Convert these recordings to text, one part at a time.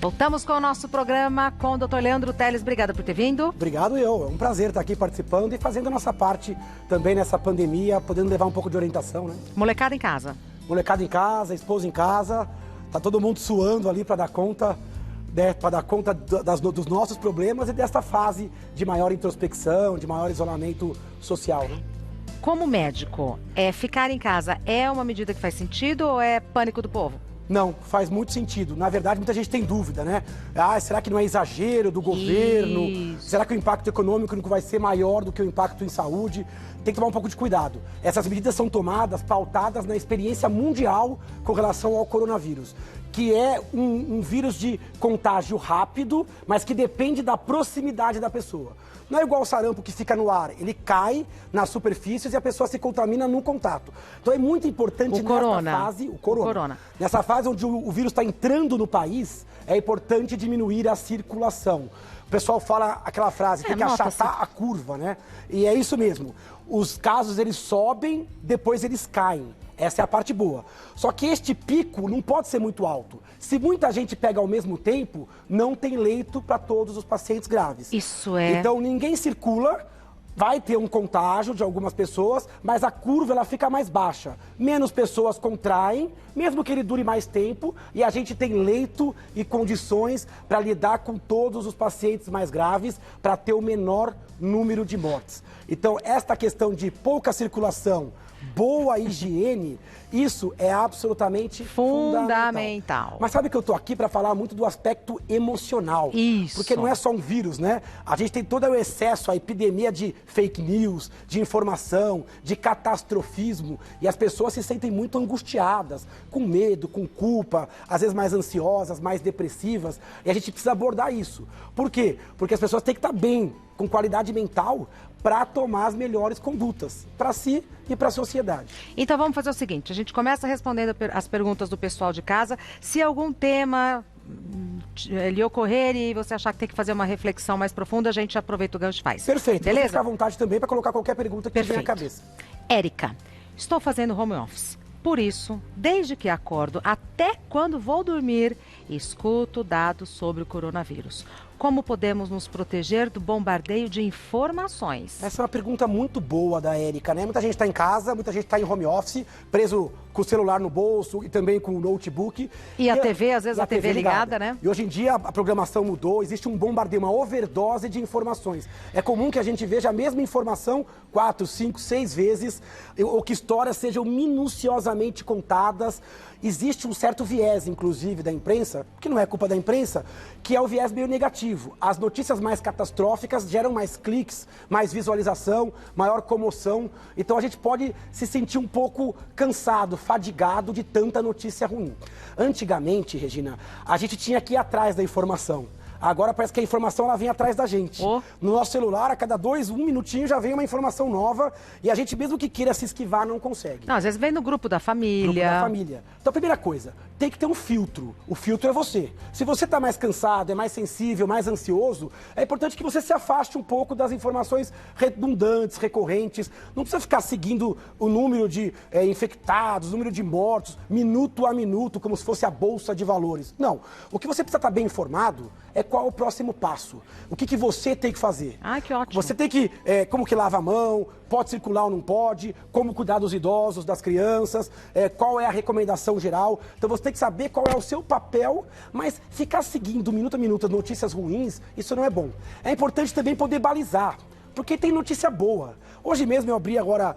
Voltamos com o nosso programa com o Dr. Leandro Teles. Obrigada por ter vindo. Obrigado eu. É um prazer estar aqui participando e fazendo a nossa parte também nessa pandemia, podendo levar um pouco de orientação, né? Molecada em casa. Molecada em casa, esposa em casa, tá todo mundo suando ali para dar conta, né, dos nossos problemas e desta fase de maior introspecção, de maior isolamento social, né? Como médico, ficar em casa é uma medida que faz sentido ou é pânico do povo? Não, faz muito sentido. Na verdade, muita gente tem dúvida, né? Será que não é exagero do governo? Isso. Será que o impacto econômico não vai ser maior do que o impacto em saúde? Tem que tomar um pouco de cuidado. Essas medidas são tomadas, pautadas na experiência mundial com relação ao coronavírus, que é um vírus de contágio rápido, mas que depende da proximidade da pessoa. Não é igual o sarampo que fica no ar, ele cai nas superfícies e a pessoa se contamina no contato. Então é muito importante nessa fase onde o vírus está entrando no país, é importante diminuir a circulação. O pessoal fala aquela frase, tem que achatar a curva, né? E é isso mesmo. Os casos, eles sobem, depois eles caem. Essa é a parte boa. Só que este pico não pode ser muito alto. Se muita gente pega ao mesmo tempo, não tem leito para todos os pacientes graves. Isso é. Então ninguém circula, vai ter um contágio de algumas pessoas, mas a curva ela fica mais baixa. Menos pessoas contraem, mesmo que ele dure mais tempo, e a gente tem leito e condições para lidar com todos os pacientes mais graves, para ter o menor número de mortes. Então esta questão de pouca circulação, boa higiene, isso é absolutamente fundamental. Mas sabe que eu tô aqui para falar muito do aspecto emocional. Isso. Porque não é só um vírus, né? A gente tem todo o excesso, a epidemia de fake news, de informação, de catastrofismo. E as pessoas se sentem muito angustiadas, com medo, com culpa, às vezes mais ansiosas, mais depressivas. E a gente precisa abordar isso. Por quê? Porque as pessoas têm que estar bem, com qualidade mental, para tomar as melhores condutas, para si e para a sociedade. Então vamos fazer o seguinte, a gente começa respondendo as perguntas do pessoal de casa. Se algum tema lhe ocorrer e você achar que tem que fazer uma reflexão mais profunda, a gente aproveita o gancho e faz. Perfeito. Beleza? Fica à vontade também para colocar qualquer pergunta que tiver na cabeça. Érica, estou fazendo home office. Por isso, desde que acordo até quando vou dormir, escuto dados sobre o coronavírus. Como podemos nos proteger do bombardeio de informações? Essa é uma pergunta muito boa da Érica, né? Muita gente está em casa, muita gente está em home office, preso com o celular no bolso e também com o notebook. E a TV, às vezes a TV ligada, né? E hoje em dia a programação mudou, existe um bombardeio, uma overdose de informações. É comum que a gente veja a mesma informação 4, 5, 6 vezes, ou que histórias sejam minuciosamente contadas. Existe um certo viés, inclusive, da imprensa, que não é culpa da imprensa, que é o viés meio negativo. As notícias mais catastróficas geram mais cliques, mais visualização, maior comoção. Então a gente pode se sentir um pouco cansado, fadigado de tanta notícia ruim. Antigamente, Regina, a gente tinha que ir atrás da informação. Agora parece que a informação ela vem atrás da gente. No nosso celular, a cada 1 minutinho já vem uma informação nova e a gente, mesmo que queira se esquivar, não consegue. Não, às vezes vem no grupo da família. Grupo da família. Então, a primeira coisa, tem que ter um filtro. O filtro é você. Se você está mais cansado, é mais sensível, mais ansioso, é importante que você se afaste um pouco das informações redundantes, recorrentes. Não precisa ficar seguindo o número de infectados, o número de mortos, minuto a minuto, como se fosse a bolsa de valores. Não. O que você precisa estar bem informado é qual é o próximo passo. O que você tem que fazer. Ah, que ótimo. Você tem que, como que lava a mão, pode circular ou não pode, como cuidar dos idosos, das crianças, qual é a recomendação geral. Então você tem que saber qual é o seu papel, mas ficar seguindo minuto a minuto as notícias ruins, isso não é bom. É importante também poder balizar, porque tem notícia boa. Hoje mesmo eu abri agora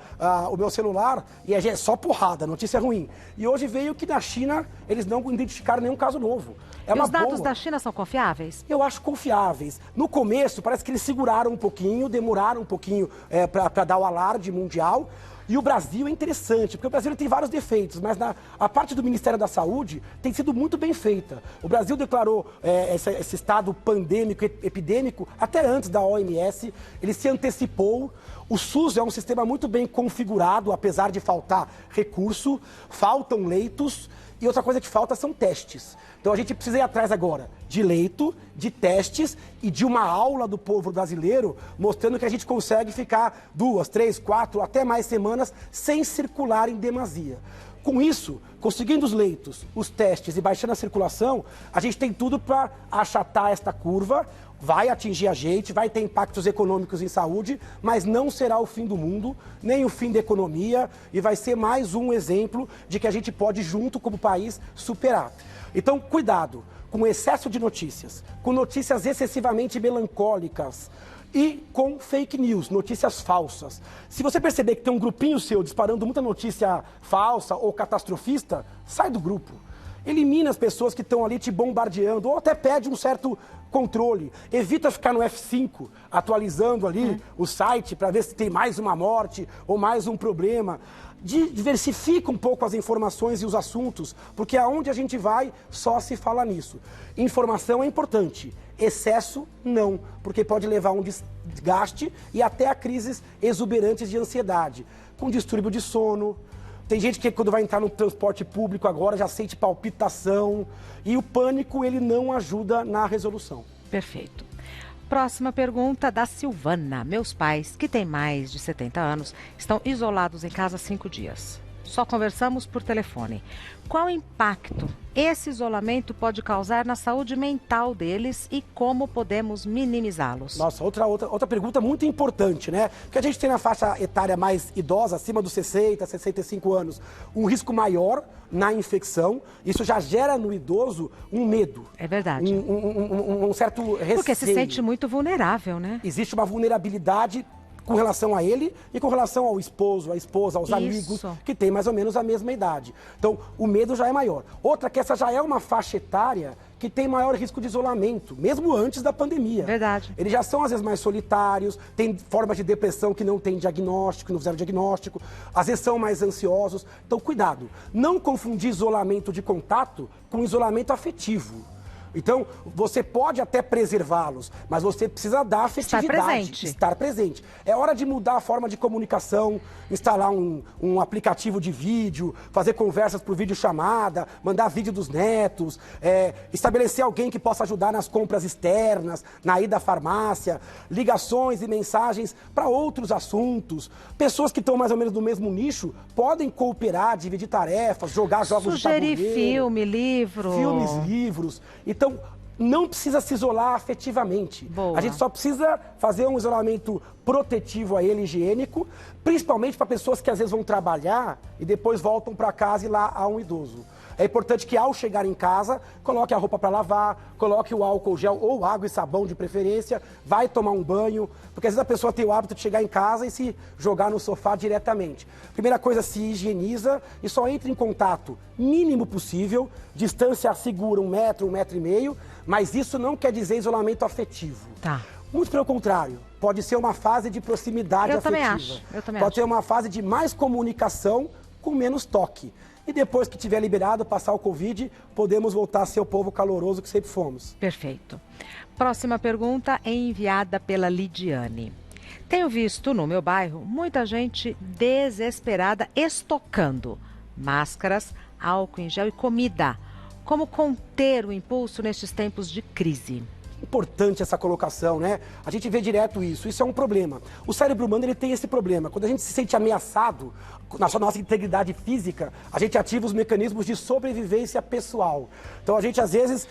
o meu celular e é só porrada, notícia ruim. E hoje veio que na China eles não identificaram nenhum caso novo. E os dados da China são confiáveis? Eu acho confiáveis. No começo parece que eles seguraram um pouquinho, demoraram um pouquinho para dar o alarde mundial. E o Brasil é interessante, porque o Brasil tem vários defeitos, mas a parte do Ministério da Saúde tem sido muito bem feita. O Brasil declarou esse estado pandêmico, epidêmico, até antes da OMS, ele se antecipou. O SUS é um sistema muito bem configurado, apesar de faltar recurso, faltam leitos, e outra coisa que falta são testes. Então a gente precisa ir atrás agora de leito, de testes e de uma aula do povo brasileiro mostrando que a gente consegue ficar 2, 3, 4, até mais semanas sem circular em demasia. com isso, conseguindo os leitos, os testes e baixando a circulação, a gente tem tudo para achatar esta curva, vai atingir a gente, vai ter impactos econômicos em saúde, mas não será o fim do mundo, nem o fim da economia, e vai ser mais um exemplo de que a gente pode, junto como país, superar. Então, cuidado com o excesso de notícias, com notícias excessivamente melancólicas e com fake news, notícias falsas. Se você perceber que tem um grupinho seu disparando muita notícia falsa ou catastrofista, sai do grupo. Elimina as pessoas que estão ali te bombardeando, ou até pede um certo controle. Evita ficar no F5, atualizando ali o site para ver se tem mais uma morte ou mais um problema. Diversifica um pouco as informações e os assuntos, porque aonde a gente vai, só se fala nisso. Informação é importante, excesso não, porque pode levar a um desgaste e até a crises exuberantes de ansiedade, com distúrbio de sono. Tem gente que quando vai entrar no transporte público agora já sente palpitação, e o pânico ele não ajuda na resolução. Perfeito. Próxima pergunta da Silvana. Meus pais, que têm mais de 70 anos, estão isolados em casa há 5 dias. Só conversamos por telefone. Qual impacto esse isolamento pode causar na saúde mental deles e como podemos minimizá-los? Nossa, outra pergunta muito importante, né? Porque a gente tem na faixa etária mais idosa, acima dos 60, 65 anos, um risco maior na infecção. Isso já gera no idoso um medo. É verdade. Um certo receio. Porque se sente muito vulnerável, né? Existe uma vulnerabilidade com relação a ele e com relação ao esposo, à esposa, aos amigos, que tem mais ou menos a mesma idade. Então, o medo já é maior. Outra que essa já é uma faixa etária que tem maior risco de isolamento, mesmo antes da pandemia. Verdade. Eles já são, às vezes, mais solitários, têm formas de depressão que não tem diagnóstico, não fizeram diagnóstico, às vezes são mais ansiosos. Então, cuidado. Não confundir isolamento de contato com isolamento afetivo. Então, você pode até preservá-los, mas você precisa dar afetividade. Estar presente. É hora de mudar a forma de comunicação, instalar um aplicativo de vídeo, fazer conversas por videochamada, mandar vídeo dos netos, estabelecer alguém que possa ajudar nas compras externas, na ida à farmácia, ligações e mensagens para outros assuntos. Pessoas que estão mais ou menos no mesmo nicho podem cooperar, dividir tarefas, jogar jogos de tabuleiro. Sugerir filme, livro. Filmes, livros. Então, não precisa se isolar afetivamente. Boa. A gente só precisa fazer um isolamento protetivo a ele, higiênico, principalmente para pessoas que às vezes vão trabalhar e depois voltam para casa e lá há um idoso. É importante que ao chegar em casa, coloque a roupa para lavar, coloque o álcool gel ou água e sabão de preferência, vai tomar um banho, porque às vezes a pessoa tem o hábito de chegar em casa e se jogar no sofá diretamente. Primeira coisa, se higieniza e só entra em contato mínimo possível, distância segura 1 metro, 1,5 metros, mas isso não quer dizer isolamento afetivo. Tá. Muito pelo contrário, pode ser uma fase de proximidade afetiva. Eu também pode acho. ser uma fase de mais comunicação com menos toque. E depois que tiver liberado, passar o Covid, podemos voltar a ser o povo caloroso que sempre fomos. Perfeito. Próxima pergunta é enviada pela Lidiane. Tenho visto no meu bairro muita gente desesperada estocando máscaras, álcool em gel e comida. Como conter o impulso nestes tempos de crise? Importante essa colocação, né? A gente vê direto isso. Isso é um problema. O cérebro humano ele tem esse problema. Quando a gente se sente ameaçado na nossa integridade física, a gente ativa os mecanismos de sobrevivência pessoal. Então a gente às vezes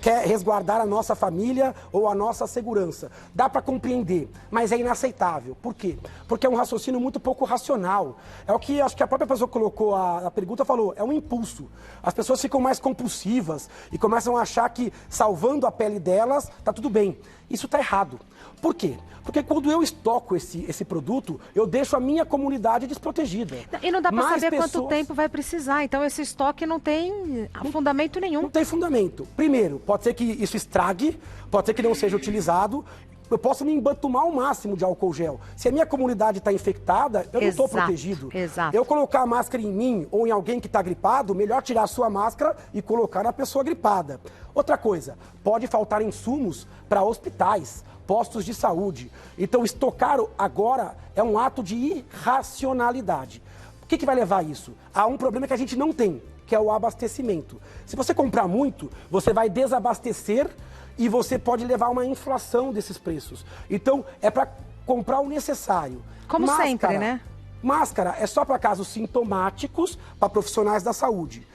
quer resguardar a nossa família ou a nossa segurança. Dá para compreender, mas é inaceitável. Por quê? Porque é um raciocínio muito pouco racional. É o que acho que a própria pessoa que colocou a pergunta falou, é um impulso. As pessoas ficam mais compulsivas e começam a achar que salvando a pele delas, tá tudo bem. Isso está errado. Por quê? Porque quando eu estoco esse produto, eu deixo a minha comunidade desprotegida. E não dá para saber quanto tempo vai precisar. Então esse estoque não tem fundamento nenhum. Não tem fundamento. Primeiro, pode ser que isso estrague, pode ser que não seja utilizado. Eu posso me embantumar o máximo de álcool gel. Se a minha comunidade está infectada, eu não estou protegido. Exato. Eu colocar a máscara em mim ou em alguém que está gripado, melhor tirar a sua máscara e colocar na pessoa gripada. Outra coisa, pode faltar insumos para hospitais, postos de saúde. Então, estocar agora é um ato de irracionalidade. O que vai levar a isso? Há um problema que a gente não tem, que é o abastecimento. Se você comprar muito, você vai desabastecer e você pode levar a uma inflação desses preços. Então, é para comprar o necessário. Como sempre, né? Máscara é só para casos sintomáticos, para profissionais da saúde.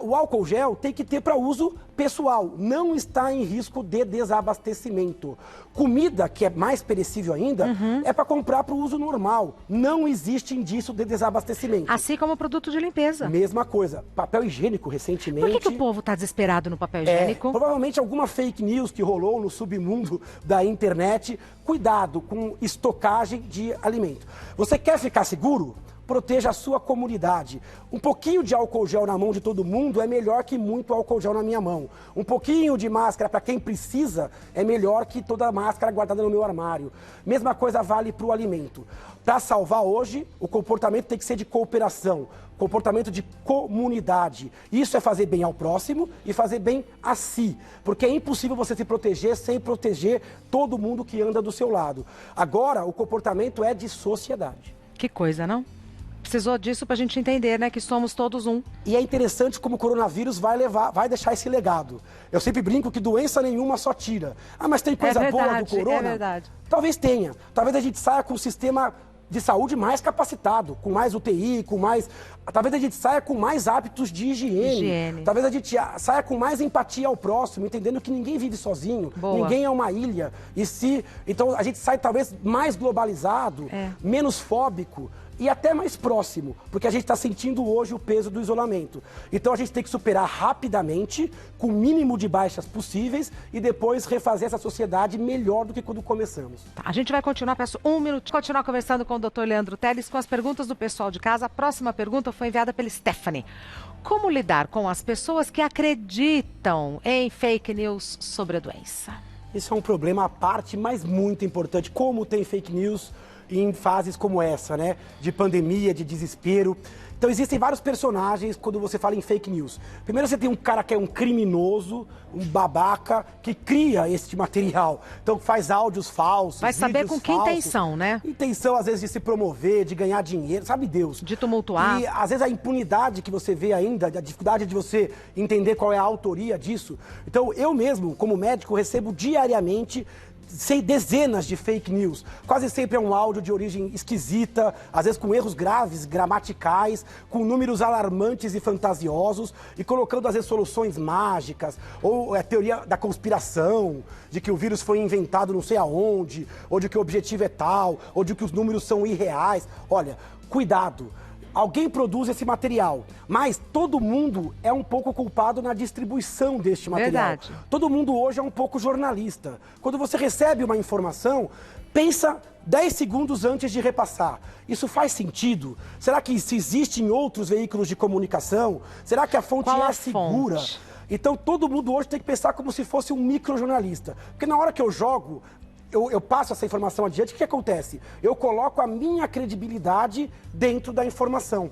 O álcool gel tem que ter para uso pessoal, não está em risco de desabastecimento. Comida, que é mais perecível ainda, é para comprar para o uso normal. Não existe indício de desabastecimento. Assim como produto de limpeza. Mesma coisa. Papel higiênico, recentemente... Por que o povo está desesperado no papel higiênico? Provavelmente alguma fake news que rolou no submundo da internet. Cuidado com estocagem de alimento. Você quer ficar seguro? Proteja a sua comunidade. Um pouquinho de álcool gel na mão de todo mundo é melhor que muito álcool gel na minha mão. Um pouquinho de máscara para quem precisa é melhor que toda a máscara guardada no meu armário. Mesma coisa vale para o alimento. Para salvar hoje, o comportamento tem que ser de cooperação, comportamento de comunidade. Isso é fazer bem ao próximo e fazer bem a si. Porque é impossível você se proteger sem proteger todo mundo que anda do seu lado. Agora, o comportamento é de sociedade. Que coisa, não? Precisou disso para a gente entender, né, que somos todos um. E é interessante como o coronavírus vai deixar esse legado. Eu sempre brinco que doença nenhuma só tira. Ah, mas tem coisa boa do corona? É verdade. Talvez tenha. Talvez a gente saia com um sistema de saúde mais capacitado, com mais UTI, com mais... Talvez a gente saia com mais hábitos de higiene. Talvez a gente saia com mais empatia ao próximo, entendendo que ninguém vive sozinho, ninguém é uma ilha. Então a gente sai talvez mais globalizado, menos fóbico e até mais próximo, porque a gente está sentindo hoje o peso do isolamento. Então a gente tem que superar rapidamente, com o mínimo de baixas possíveis, e depois refazer essa sociedade melhor do que quando começamos. Tá, a gente vai continuar, peço um minuto, continuar conversando com o Dr. Leandro Telles com as perguntas do pessoal de casa. A próxima pergunta foi enviada pela Stephanie. Como lidar com as pessoas que acreditam em fake news sobre a doença? Isso é um problema à parte, mas muito importante. Como tem fake news em fases como essa, né? De pandemia, de desespero. Então existem vários personagens quando você fala em fake news. Primeiro você tem um cara que é um criminoso, um babaca, que cria esse material. Então faz áudios falsos, vai saber com que intenção, né? Intenção, às vezes, de se promover, de ganhar dinheiro, sabe Deus. De tumultuar. E, às vezes, a impunidade que você vê ainda, a dificuldade de você entender qual é a autoria disso. Então, eu mesmo, como médico, recebo diariamente dezenas de fake news. Quase sempre é um áudio de origem esquisita, às vezes com erros graves, gramaticais, com números alarmantes e fantasiosos, e colocando às vezes soluções mágicas, ou a teoria da conspiração, de que o vírus foi inventado não sei aonde, ou de que o objetivo é tal, ou de que os números são irreais. Olha, cuidado. Alguém produz esse material, mas todo mundo é um pouco culpado na distribuição deste material. Verdade. Todo mundo hoje é um pouco jornalista. Quando você recebe uma informação, pensa 10 segundos antes de repassar. Isso faz sentido? Será que isso existe em outros veículos de comunicação? Será que a fonte é segura? Então todo mundo hoje tem que pensar como se fosse um microjornalista. Porque na hora que eu jogo... Eu passo essa informação adiante, o que acontece? Eu coloco a minha credibilidade dentro da informação.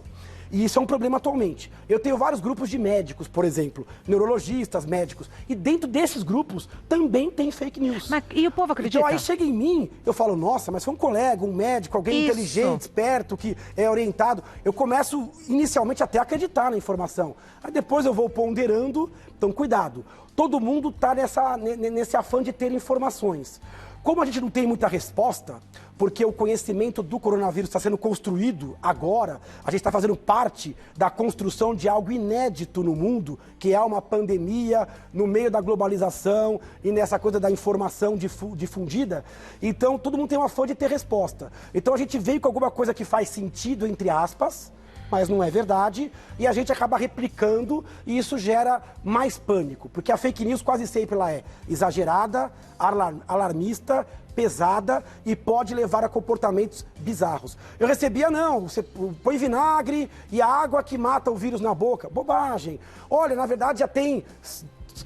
E isso é um problema atualmente. Eu tenho vários grupos de médicos, por exemplo, neurologistas, médicos, e dentro desses grupos também tem fake news. E o povo acredita? Então aí chega em mim, eu falo, nossa, mas foi um colega, um médico, alguém inteligente, esperto, que é orientado. Eu começo inicialmente até a acreditar na informação. Aí depois eu vou ponderando, então cuidado. Todo mundo está nesse afã de ter informações. Como a gente não tem muita resposta, porque o conhecimento do coronavírus está sendo construído agora, a gente está fazendo parte da construção de algo inédito no mundo, que é uma pandemia no meio da globalização e nessa coisa da informação difundida. Então, todo mundo tem uma fã de ter resposta. Então, a gente veio com alguma coisa que faz sentido, entre aspas, mas não é verdade, e a gente acaba replicando e isso gera mais pânico, porque a fake news quase sempre ela é exagerada, alarmista, pesada e pode levar a comportamentos bizarros. Eu recebia, não, você põe vinagre e a água que mata o vírus na boca. Bobagem. Olha, na verdade já tem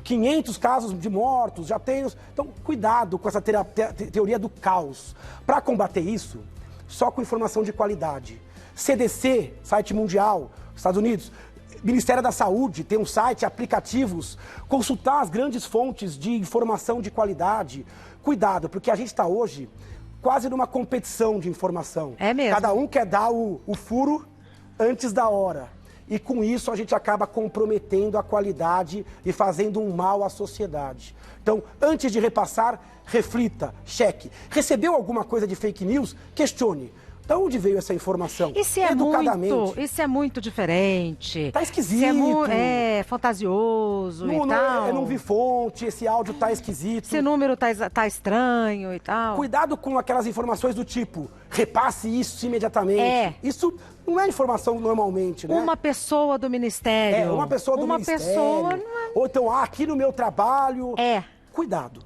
500 casos de mortos, já tem... Então, cuidado com essa teoria do caos. Para combater isso, só com informação de qualidade. CDC, site mundial, Estados Unidos, Ministério da Saúde, tem um site, aplicativos, consultar as grandes fontes de informação de qualidade. Cuidado, porque a gente está hoje quase numa competição de informação. É mesmo. Cada um quer dar o furo antes da hora. E com isso a gente acaba comprometendo a qualidade e fazendo um mal à sociedade. Então, antes de repassar, reflita, cheque. Recebeu alguma coisa de fake news? Questione. De onde veio essa informação? E se é muito diferente? Tá esquisito. Se é fantasioso e tal. Eu não vi fonte, esse áudio tá esquisito. Esse número tá estranho e tal. Cuidado com aquelas informações do tipo, repasse isso imediatamente. Isso não é informação normalmente, né? Uma pessoa do ministério. Uma pessoa do ministério. Ou então, aqui no meu trabalho. Cuidado.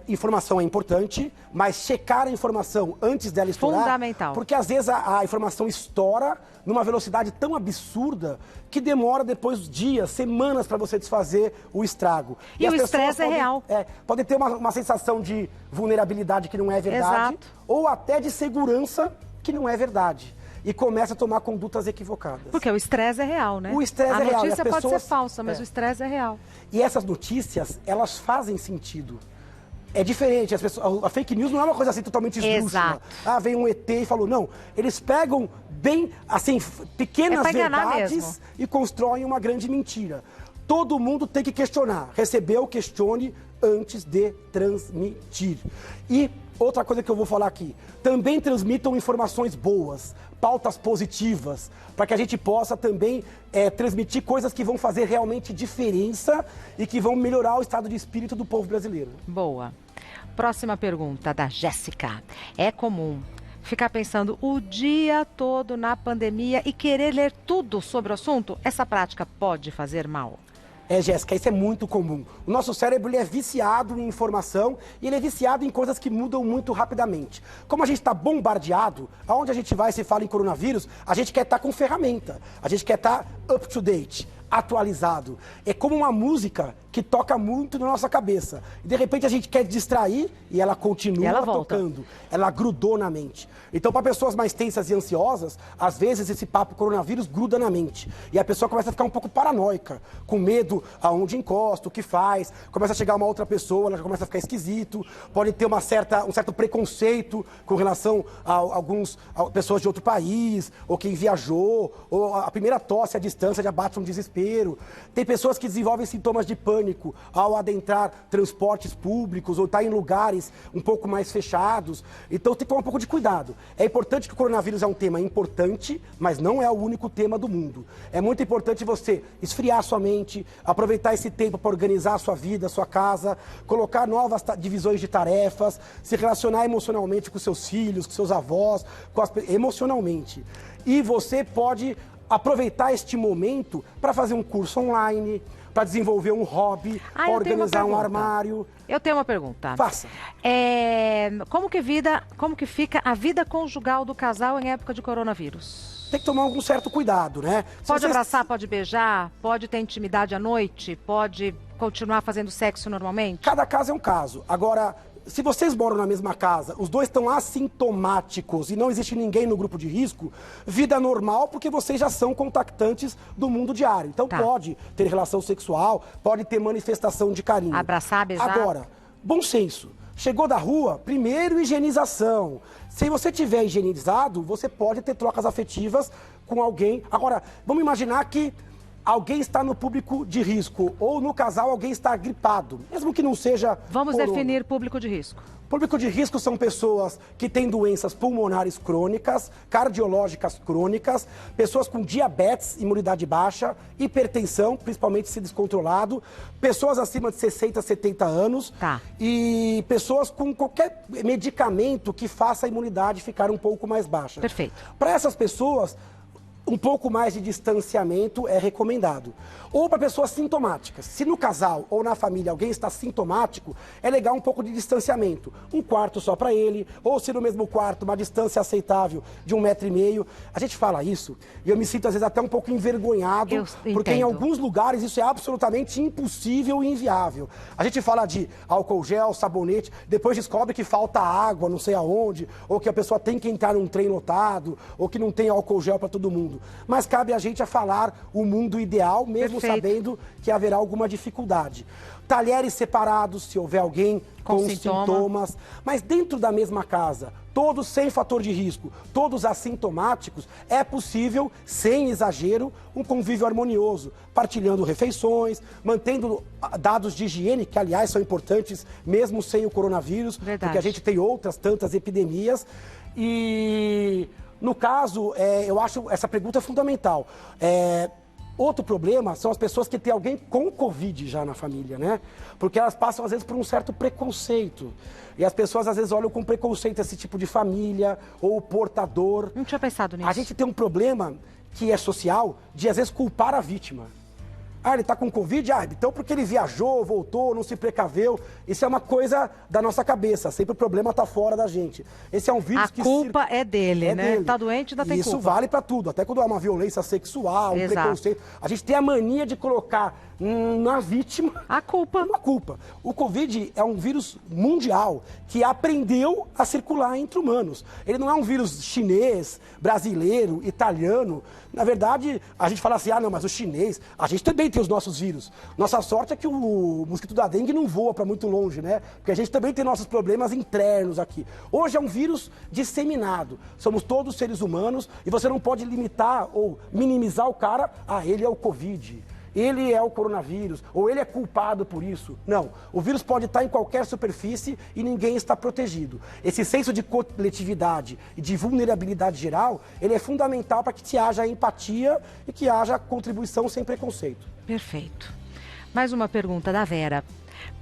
Informação é importante, mas checar a informação antes dela estourar... Fundamental. Porque às vezes a informação estoura numa velocidade tão absurda que demora depois dias, semanas para você desfazer o estrago. E o estresse é real. Pode ter uma sensação de vulnerabilidade que não é verdade. Exato. Ou até de segurança que não é verdade. E começa a tomar condutas equivocadas. Porque o estresse é real, né? O estresse é real. A notícia pode ser falsa, mas o estresse é real. E essas notícias, elas fazem sentido. É diferente, a fake news não é uma coisa assim totalmente esdrúxula. Vem um ET e falou, não. Eles pegam bem, assim, pequenas verdades e constroem uma grande mentira. Todo mundo tem que questionar. Recebeu, questione antes de transmitir. E outra coisa que eu vou falar aqui, também transmitam informações boas, pautas positivas, para que a gente possa também transmitir coisas que vão fazer realmente diferença e que vão melhorar o estado de espírito do povo brasileiro. Boa. Próxima pergunta da Jéssica. É comum ficar pensando o dia todo na pandemia e querer ler tudo sobre o assunto? Essa prática pode fazer mal? Jéssica, isso é muito comum. O nosso cérebro ele é viciado em informação e ele é viciado em coisas que mudam muito rapidamente. Como a gente está bombardeado, aonde a gente vai se fala em coronavírus, a gente quer estar com ferramenta, a gente quer estar up to date, atualizado. É como uma música que toca muito na nossa cabeça. E de repente a gente quer distrair e ela continua tocando. Ela grudou na mente. Então, para pessoas mais tensas e ansiosas, às vezes esse papo coronavírus gruda na mente. E a pessoa começa a ficar um pouco paranoica, com medo aonde encosta, o que faz. Começa a chegar uma outra pessoa, ela já começa a ficar esquisito. Pode ter um certo preconceito com relação a pessoas de outro país, ou quem viajou, ou a primeira tosse à distância já bate um desespero. Tem pessoas que desenvolvem sintomas de pânico ao adentrar transportes públicos ou estar em lugares um pouco mais fechados. Então tem que tomar um pouco de cuidado. É importante que o coronavírus é um tema importante, mas não é o único tema do mundo. É muito importante você esfriar sua mente, aproveitar esse tempo para organizar a sua vida, a sua casa, colocar novas divisões de tarefas, se relacionar emocionalmente com seus filhos, com seus avós, emocionalmente. E você pode aproveitar este momento para fazer um curso online, para desenvolver um hobby, para organizar um armário. Eu tenho uma pergunta. Faça. Como que fica a vida conjugal do casal em época de coronavírus? Tem que tomar algum certo cuidado, né? Pode abraçar, pode beijar, pode ter intimidade à noite, pode continuar fazendo sexo normalmente? Cada caso é um caso. Agora, se vocês moram na mesma casa, os dois estão assintomáticos e não existe ninguém no grupo de risco, vida normal, porque vocês já são contactantes do mundo diário. Então pode ter relação sexual, pode ter manifestação de carinho. Abraçar, beijar. Agora, bom senso. Chegou da rua, primeiro higienização. Se você tiver higienizado, você pode ter trocas afetivas com alguém. Agora, vamos imaginar que alguém está no público de risco, ou no casal alguém está gripado, mesmo que não seja Vamos definir público de risco. Público de risco são pessoas que têm doenças pulmonares crônicas, cardiológicas crônicas, pessoas com diabetes, imunidade baixa, hipertensão, principalmente se descontrolado, pessoas acima de 60, 70 anos e pessoas com qualquer medicamento que faça a imunidade ficar um pouco mais baixa. Perfeito. Para essas pessoas, um pouco mais de distanciamento é recomendado. Ou para pessoas sintomáticas. Se no casal ou na família alguém está sintomático, é legal um pouco de distanciamento. Um quarto só para ele, ou se no mesmo quarto, uma distância aceitável de 1,5 metro. A gente fala isso e eu me sinto às vezes até um pouco envergonhado, porque em alguns lugares isso é absolutamente impossível e inviável. A gente fala de álcool gel, sabonete, depois descobre que falta água, não sei aonde, ou que a pessoa tem que entrar num trem lotado, ou que não tem álcool gel para todo mundo. Mas cabe a gente a falar o mundo ideal, mesmo sabendo que haverá alguma dificuldade. Talheres separados, se houver alguém com sintomas. Mas dentro da mesma casa, todos sem fator de risco, todos assintomáticos, é possível, sem exagero, um convívio harmonioso, partilhando refeições, mantendo dados de higiene, que aliás são importantes mesmo sem o coronavírus, porque a gente tem outras tantas epidemias. E, no caso, eu acho essa pergunta fundamental. Outro problema são as pessoas que têm alguém com Covid já na família, né? Porque elas passam, às vezes, por um certo preconceito. E as pessoas, às vezes, olham com preconceito esse tipo de família ou o portador. Não tinha pensado nisso. A gente tem um problema que é social de, às vezes, culpar a vítima. Ah, ele tá com Covid? Ah, então porque ele viajou, voltou, não se precaveu. Isso é uma coisa da nossa cabeça. Sempre o problema tá fora da gente. Esse é um vírus que... A culpa é dele, né? Dele. Tá doente, ainda tem culpa. Isso vale para tudo. Até quando há uma violência sexual, um preconceito. A gente tem a mania de colocar na vítima a culpa. Uma culpa. O Covid é um vírus mundial que aprendeu a circular entre humanos. Ele não é um vírus chinês, brasileiro, italiano. Na verdade, a gente fala assim, ah, não, mas o chinês, a gente também tem os nossos vírus. Nossa sorte é que o mosquito da dengue não voa para muito longe, né? Porque a gente também tem nossos problemas internos aqui. Hoje é um vírus disseminado. Somos todos seres humanos e você não pode limitar ou minimizar o cara, ah, ele é o Covid. Ele é o coronavírus, ou ele é culpado por isso. Não, o vírus pode estar em qualquer superfície e ninguém está protegido. Esse senso de coletividade e de vulnerabilidade geral, ele é fundamental para que se haja empatia e que haja contribuição sem preconceito. Perfeito. Mais uma pergunta da Vera.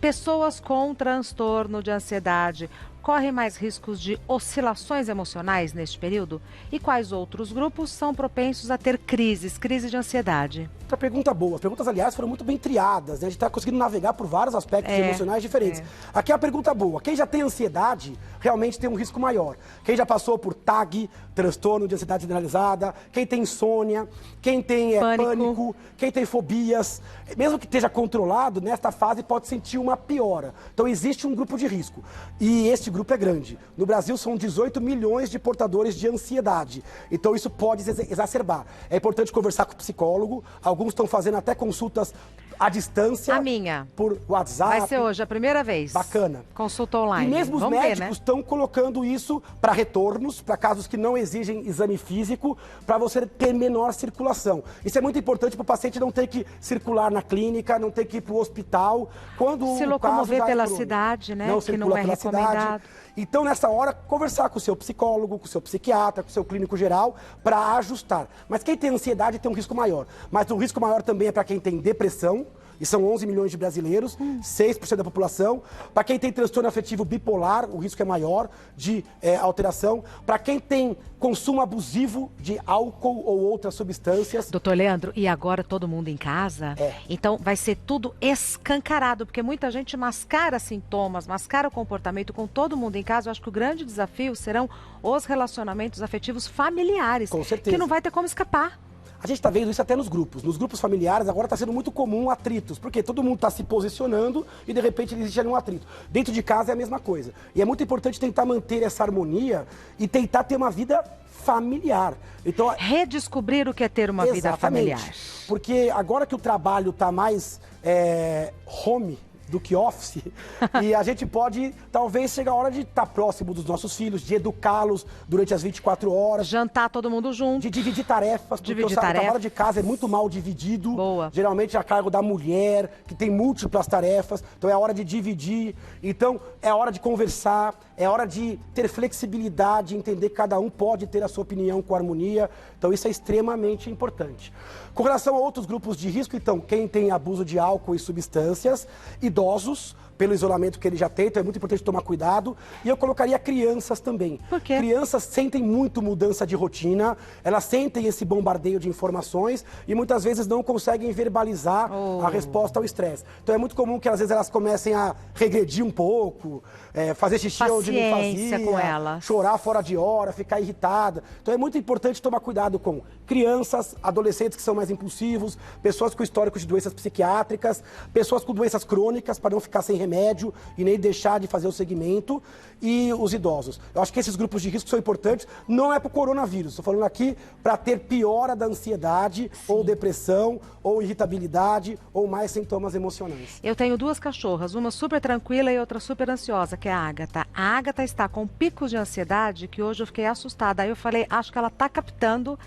Pessoas com transtorno de ansiedade correm mais riscos de oscilações emocionais neste período? E quais outros grupos são propensos a ter crise de ansiedade? Outra pergunta boa. As perguntas, aliás, foram muito bem triadas, né? A gente está conseguindo navegar por vários aspectos emocionais diferentes. Aqui é a pergunta boa. Quem já tem ansiedade realmente tem um risco maior. Quem já passou por TAG, transtorno de ansiedade generalizada, quem tem insônia, quem tem pânico, quem tem fobias, mesmo que esteja controlado, nesta fase pode sentir uma piora. Então existe um grupo de risco. E este grupo é grande. No Brasil são 18 milhões de portadores de ansiedade. Então isso pode exacerbar. É importante conversar com o psicólogo. Alguns estão fazendo até consultas à distância. A minha. Por WhatsApp. Vai ser hoje a primeira vez. Bacana. Consulta online. E mesmo os médicos estão colocando isso para retornos, para casos que não exigem exame físico, para você ter menor circulação. Isso é muito importante para o paciente não ter que circular na clínica, não ter que ir para o hospital. Quando se locomover pela cidade, né? Não, que não é recomendado. Então, nessa hora, conversar com o seu psicólogo, com o seu psiquiatra, com o seu clínico geral, para ajustar. Mas quem tem ansiedade tem um risco maior. Mas o risco maior também é para quem tem depressão, e são 11 milhões de brasileiros, 6% da população. Para quem tem transtorno afetivo bipolar, o risco é maior de alteração. Para quem tem consumo abusivo de álcool ou outras substâncias. Doutor Leandro, e agora todo mundo em casa? Então vai ser tudo escancarado, porque muita gente mascara sintomas, mascara o comportamento com todo mundo em casa. Eu acho que o grande desafio serão os relacionamentos afetivos familiares. Com certeza. Que não vai ter como escapar. A gente está vendo isso até nos grupos. Nos grupos familiares agora está sendo muito comum atritos, porque todo mundo está se posicionando e de repente existe ali um atrito. Dentro de casa é a mesma coisa. E é muito importante tentar manter essa harmonia e tentar ter uma vida familiar. Então, redescobrir o que é ter uma vida familiar. Porque agora que o trabalho está mais home do que office, e a gente pode, talvez, chegar a hora de estar próximo dos nossos filhos, de educá-los durante as 24 horas. Jantar todo mundo junto. De dividir tarefas, porque o trabalho de casa é muito mal dividido. Boa. Geralmente é a cargo da mulher, que tem múltiplas tarefas, então é hora de dividir. Então é hora de conversar, é hora de ter flexibilidade, entender que cada um pode ter a sua opinião com harmonia. Então isso é extremamente importante. Com relação a outros grupos de risco, então, quem tem abuso de álcool e substâncias, idosos, pelo isolamento que ele já tem, então é muito importante tomar cuidado. E eu colocaria crianças também. Por quê? Crianças sentem muito mudança de rotina, elas sentem esse bombardeio de informações e muitas vezes não conseguem verbalizar a resposta ao estresse. Então é muito comum que às vezes elas comecem a regredir um pouco, fazer xixi onde não fazia, com ela. Chorar fora de hora, ficar irritada. Então é muito importante tomar cuidado com crianças, adolescentes que são mais impulsivos, pessoas com histórico de doenças psiquiátricas, pessoas com doenças crônicas para não ficar sem remédio e nem deixar de fazer o segmento, e os idosos. Eu acho que esses grupos de risco são importantes, não é para o coronavírus, estou falando aqui para ter piora da ansiedade, ou depressão, ou irritabilidade, ou mais sintomas emocionais. Eu tenho duas cachorras, uma super tranquila e outra super ansiosa, que é a Ágata. A Ágata está com picos de ansiedade que hoje eu fiquei assustada. Aí eu falei, acho que ela está captando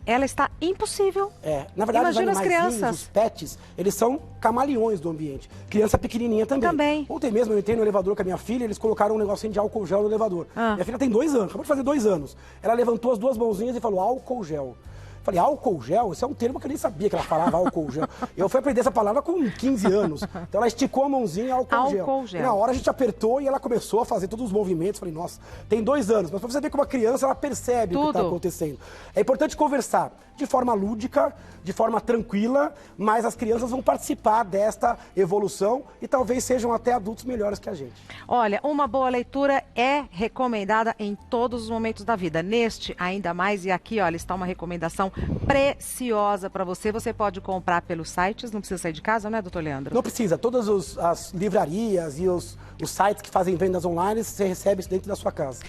ela está impossível. Na verdade, Imagina os as animaizinhos, crianças. os pets, eles são camaleões do ambiente. Criança pequenininha também. Também. Ontem mesmo eu entrei no elevador com a minha filha, eles colocaram um negocinho de álcool gel no elevador. Minha filha tem 2 anos, acabou de fazer 2 anos. Ela levantou as 2 mãozinhas e falou álcool gel. Falei, álcool gel? Isso é um termo que eu nem sabia que ela falava, álcool gel. Eu fui aprender essa palavra com 15 anos. Então ela esticou a mãozinha, álcool gel. E na hora a gente apertou e ela começou a fazer todos os movimentos. Falei, nossa, tem 2 anos. Mas pra você ver que uma criança, ela percebe o que está acontecendo. É importante conversar de forma lúdica, de forma tranquila, mas as crianças vão participar desta evolução e talvez sejam até adultos melhores que a gente. Olha, uma boa leitura é recomendada em todos os momentos da vida. Neste, ainda mais, e aqui, olha, está uma recomendação preciosa para você. Você pode comprar pelos sites, não precisa sair de casa, né, doutor Leandro? Não precisa. Todas as livrarias e os sites que fazem vendas online, você recebe isso dentro da sua casa.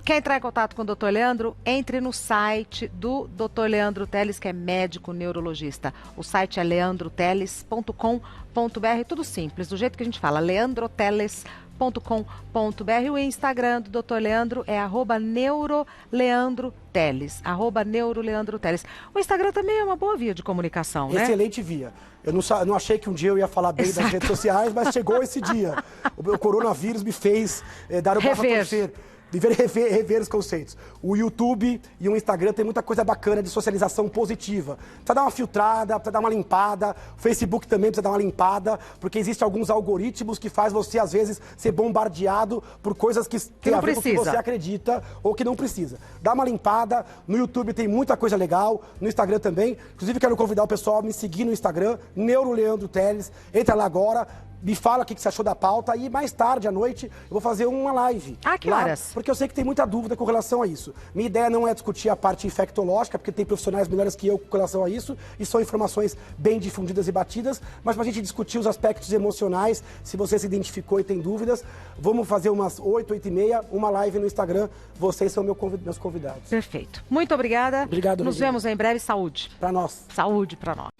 Quer entrar em contato com o Dr. Leandro? Entre no site do Dr. Leandro Teles, que é médico neurologista. O site é leandroteles.com.br, tudo simples, do jeito que a gente fala, leandroteles.com.br. O Instagram do Dr. Leandro é @neuroleandroteles, @neuroleandroteles. O Instagram também é uma boa via de comunicação, né? Excelente via. Eu não achei que um dia eu ia falar bem das redes sociais, mas chegou esse dia. O coronavírus me fez dar o braço a torcer. Rever os conceitos. O YouTube e o Instagram tem muita coisa bacana de socialização positiva. Precisa dar uma filtrada, precisa dar uma limpada. O Facebook também precisa dar uma limpada, porque existem alguns algoritmos que faz você, às vezes, ser bombardeado por coisas que tem a ver com o que você acredita ou que não precisa. Dá uma limpada. No YouTube tem muita coisa legal, no Instagram também. Inclusive, quero convidar o pessoal a me seguir no Instagram, Neuroleandro Teles. Entra lá agora. Me fala o que você achou da pauta e mais tarde, à noite, eu vou fazer uma live. Que horas? Porque eu sei que tem muita dúvida com relação a isso. Minha ideia não é discutir a parte infectológica, porque tem profissionais melhores que eu com relação a isso, e são informações bem difundidas e batidas, mas para a gente discutir os aspectos emocionais, se você se identificou e tem dúvidas, vamos fazer umas 8, 8h30, uma live no Instagram. Vocês são meus convidados. Perfeito. Muito obrigada. Obrigado, Nos vemos em breve. Saúde. Para nós. Saúde para nós.